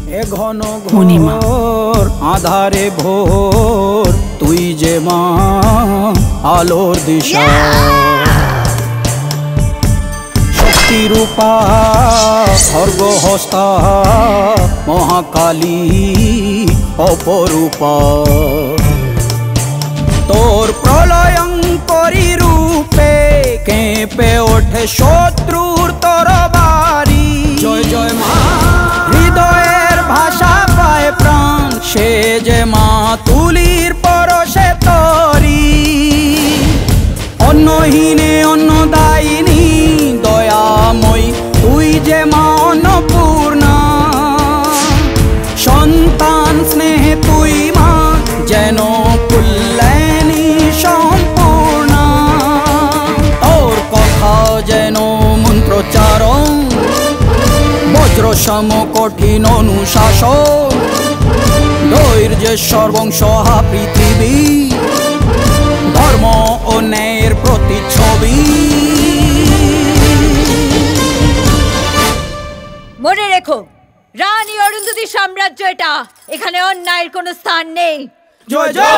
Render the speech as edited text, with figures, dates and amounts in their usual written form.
এ ঘন ঘোর আধারে ভোর তুই যে মা আলোর দিশা শক্তি রূপা খর্গহস্তা মহাকালী অপরূপা তোর প্রলয়ঙ্করী রূপে কেঁপে ওঠে শত্রুর তরবারি জয় জয় মা হৃদয়ের ভাষা পায় প্রাণ সে যে মা তুলির পরশে তরি অন্নহীনে অন্নদায়িনী দয়াময়ী তুই যে মা অন্নপূর্ণা সন্তান স্নেহে তুই মা যেন কল্যাণী সম্পূর্ণা তোর কথা যেন মন্ত্রোচ্চারণ বজ্রসম কঠিন অনুশাসন ধৈর্যেশ্বর বংশহা পৃথিবী ধর্ম ও ন্যায়ের প্রতিচ্ছবি মনে রেখো রানী অরুন্ধতী সাম্রাজ্য এটা এখানে অন্যায়ের কোনো স্থান নেই জয় জয়